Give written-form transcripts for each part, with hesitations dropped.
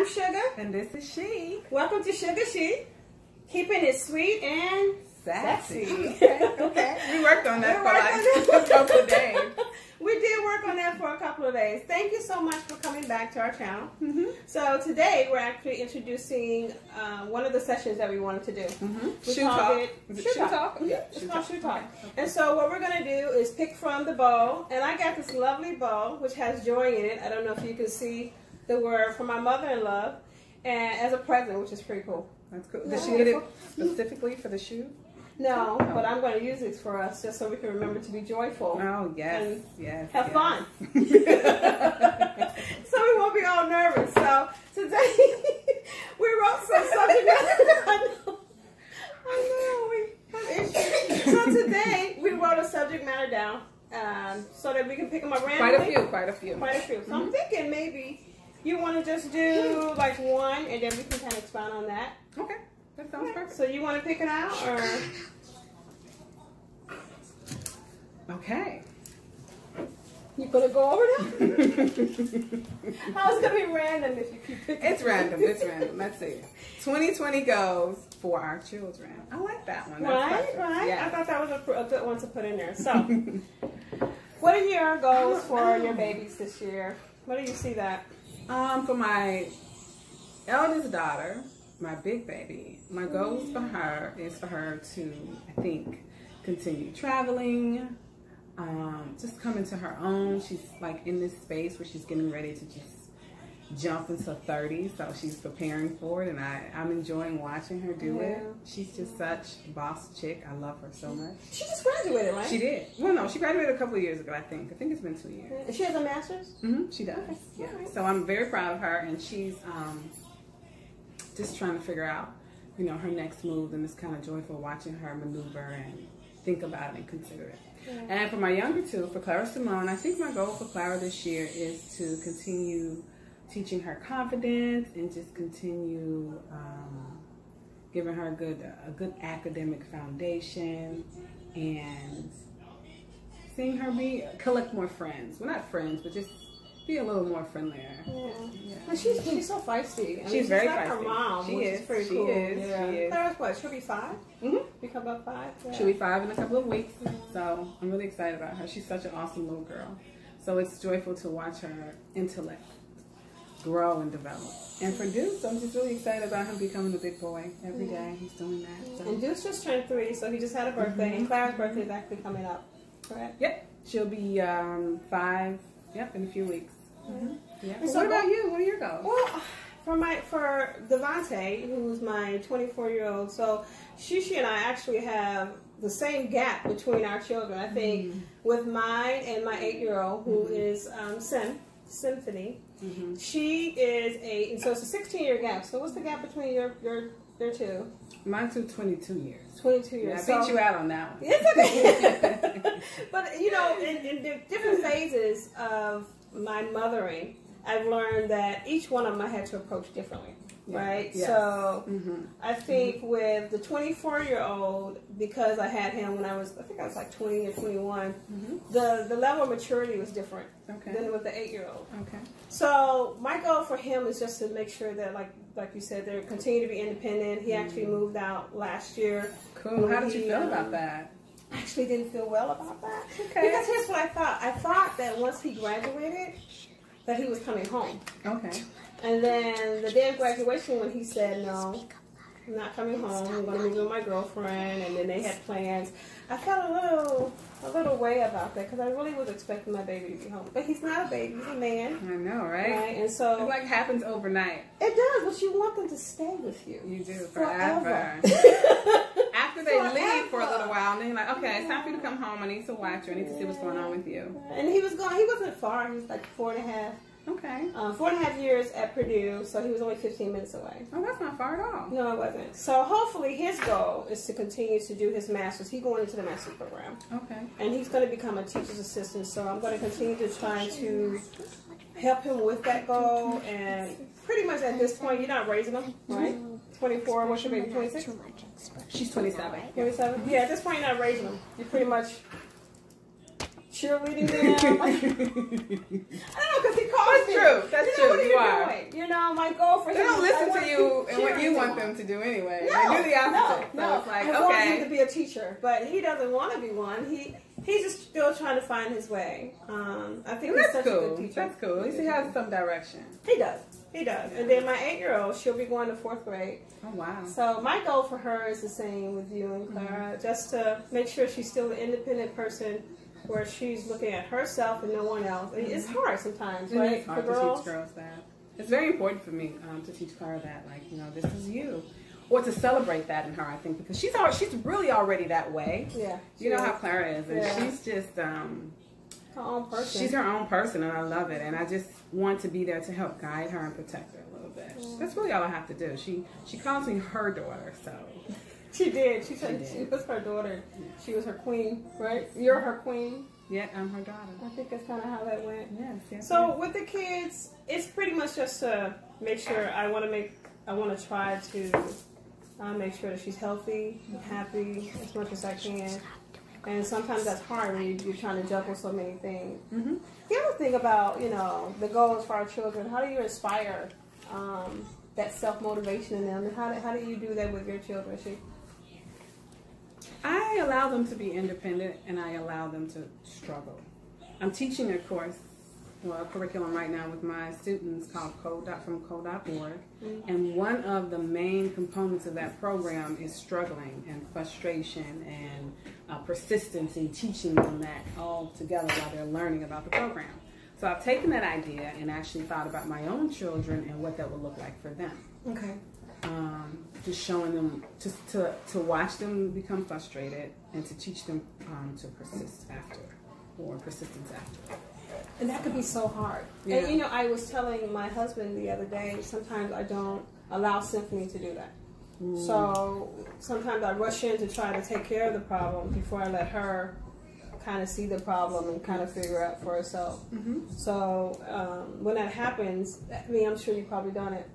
I'm Sugar. And this is She. Welcome to ShugaShe. Keeping it sweet and Sassy. Okay. We worked on that for like a couple of days. We did work on that for a couple of days. Thank you so much for coming back to our channel. So today we're actually introducing one of the sessions that we wanted to do. Shoe talk. Shoe talk. Yeah, it's called Shoe Talk. Okay. And so what we're going to do is pick from the bowl. And I got this lovely bowl which has joy in it. I don't know if you can see the word, from my mother-in-law, and as a present, which is pretty cool. That's cool. Did she get it specifically for the shoe? No, but I'm going to use this for us just so we can remember to be joyful. Oh, yes, and yes. have fun. So we won't be all nervous. So today we wrote some subject matter. I know we have issues. So today we wrote a subject matter down so that we can pick them up randomly. Quite a few. So I'm thinking maybe you want to just do like one and then we can kind of expound on that. Okay. That sounds perfect. So you want to pick it out, or? Okay. You gonna go over that? How's it gonna be random if you keep picking? It's random. It's random. Let's see. 2020 goes for our children. I like that one. That's right. Yeah. I thought that was a good one to put in there. So, what are your goals for your babies this year? What do you see that? For my eldest daughter, my big baby, my goals for her is for her to, I think, continue traveling, just come into her own. She's like in this space where she's getting ready to just jump into 30, so she's preparing for it, and I'm enjoying watching her do it. She's just such a boss chick. I love her so much. She just graduated, right? She did. Well, no, she graduated a couple of years ago, I think. It's been 2 years. She has a master's? She does. Okay. Yeah. Right. So I'm very proud of her, and she's just trying to figure out, you know, her next move, and it's kind of joyful watching her maneuver and think about it and consider it. Yeah. And for my younger two, for Clara Simone, I think my goal for Clara this year is to continue teaching her confidence and just continue giving her a good academic foundation, and seeing her collect more friends. Well, not friends, but just be a little more friendlier. Yeah. But she's so feisty. I mean, she's very like feisty. Her mom, she which is. is pretty she cool. is. Yeah. She is. Clara's what? She'll be 5. Become about 5. Yeah. She'll be 5 in a couple of weeks. So I'm really excited about her. She's such an awesome little girl. So it's joyful to watch her intellect grow and develop. And for Deuce, I'm just really excited about him becoming a big boy. Every day he's doing that. So. And Deuce just turned 3, so he just had a birthday. And Clara's birthday is actually coming up. Correct? Yep. She'll be 5. Yep, in a few weeks. Yeah. So what about you? What are your goals? Well, for Devontae, who's my 24-year-old, so ShugaShe and I actually have the same gap between our children. I think with mine and my 8-year-old, who is Symphony. She is so it's a 16-year gap. So what's the gap between your two? Mine's 22 years. 22 years. Yeah, I beat you out on that one. It's okay. But you know, in the different phases of my mothering, I've learned that each one of them I had to approach differently. Right? Yes. So I think with the 24-year-old, because I had him when I was like 20 or 21, the level of maturity was different than with the 8-year-old. Okay. So my goal for him is just to make sure that, like you said, they continue to be independent. He actually moved out last year. Cool. How did you feel about that? I actually didn't feel well about that. Okay. Because here's what I thought. I thought that once he graduated, that he was coming home. Okay. And then the day of graduation, when he said, no, I'm not coming home, I'm going to meet with my girlfriend, and then they had plans, I felt a little way about that, because I really was expecting my baby to be home. But he's not a baby, he's a man. I know, right? And so it like happens overnight. It does, but you want them to stay with you. You do, forever. After they leave for a little while, and then you're like, okay, it's time for you to come home. I need to watch you. I need to see what's going on with you. And he wasn't far. He was like 4.5. Okay. 4.5 years at Purdue, so he was only 15 minutes away. Oh, that's not far at all. No, it wasn't. So hopefully his goal is to continue to do his master's. He's going into the master's program. Okay. And he's going to become a teacher's assistant, so I'm going to continue to try to help him with that goal. And pretty much at this point, you're not raising him, right? 24, what's your baby, 26? She's 27. 27? Yeah, at this point, you're not raising him. You're pretty much cheerleading them. I don't know, because he calls me. That's true. That's true. What are you doing? You know, my goal for him. They don't listen to you and what you want them to do anyway. No, they do the opposite. No. So it's like, I want him to be a teacher, but he doesn't want to be one. He's just still trying to find his way. I think he's such a good teacher. That's cool. At least he has some direction. He does. And then my 8-year-old, she'll be going to 4th grade. Oh, wow. So my goal for her is the same with you and Clara, just to make sure she's still an independent person where she's looking at herself and no one else. It's hard sometimes, right? It's hard to teach girls that. It's very important for me to teach Clara that, like, you know, this is you. Or to celebrate that in her, I think, because she's really already that way. Yeah. You know how Clara is, and she's just... her own person. She's her own person, and I love it. And I just want to be there to help guide her and protect her a little bit. That's really all I have to do. She calls me her daughter, so... She did. She said she was her daughter. She was her queen, right? You're her queen. Yeah, I'm her daughter. I think that's kind of how that went. Yes. So with the kids, it's pretty much just to make sure I want to try to make sure that she's healthy and happy as much as I can. And sometimes that's hard when you're trying to juggle so many things. The other thing about, you know, the goals for our children, how do you inspire that self-motivation in them? And how do you do that with your children? I allow them to be independent, and I allow them to struggle. I'm teaching a course, a curriculum right now with my students called code.org, and one of the main components of that program is struggling and frustration and persistence in teaching them that all together while they're learning about the program. So I've taken that idea and actually thought about my own children and what that would look like for them. Okay. Just showing them, just to watch them become frustrated and to teach them to persist after, or persistence after. And that could be so hard. Yeah. And you know, I was telling my husband the other day, sometimes I don't allow Symphony to do that. So sometimes I rush in to try to take care of the problem before I let her kind of see the problem and kind of figure it out for herself. So when that happens, I mean, I'm sure you've probably done it.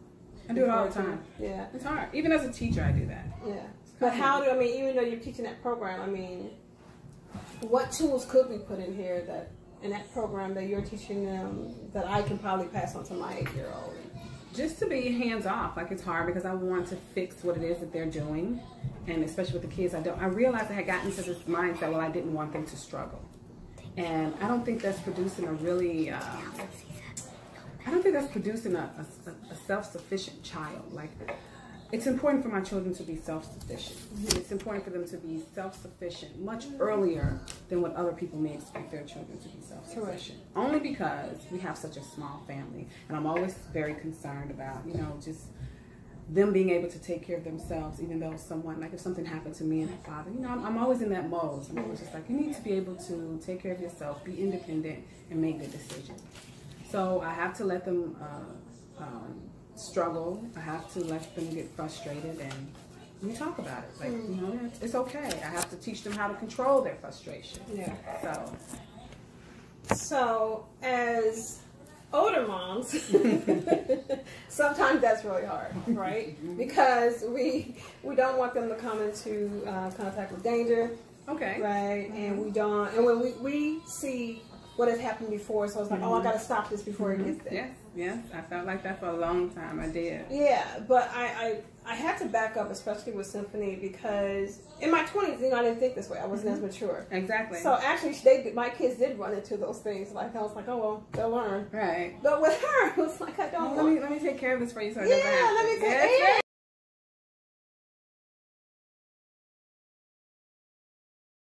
I do it all the time. Yeah. It's hard. Even as a teacher, I do that. Yeah. But even though you're teaching that program, I mean, what tools could we put in here in that program that you're teaching them that I can probably pass on to my 8-year-old? Just to be hands off. Like, it's hard because I want to fix what it is that they're doing. And especially with the kids, I realized I had gotten into this mindset, well, I didn't want them to struggle. And I don't think that's producing a really... I don't think that's producing a self-sufficient child. Like, it's important for my children to be self-sufficient. It's important for them to be self-sufficient much earlier than what other people may expect their children to be self-sufficient. Only because we have such a small family. And I'm always very concerned about, you know, just them being able to take care of themselves, even though someone, like if something happened to me and my father, you know, I'm always in that mode. I'm always just like, you need to be able to take care of yourself, be independent, and make good decisions. So I have to let them struggle. I have to let them get frustrated, and we talk about it. Like, you know, it's okay. I have to teach them how to control their frustration. Yeah. So as older moms, sometimes that's really hard, right? Because we don't want them to come into contact with danger. Okay. Right, and we don't, and when we see what has happened before, so it's like, oh, I got to stop this before it gets there. Yes, I felt like that for a long time. I did. Yeah, but I had to back up, especially with Symphony, because in my 20s, you know, I didn't think this way. I wasn't as mature. Exactly. So actually, my kids did run into those things. Like, I was like, oh, well, they'll learn. Right. But with her, it was like, I don't want. Let me take care of this for you. So let me take care of it.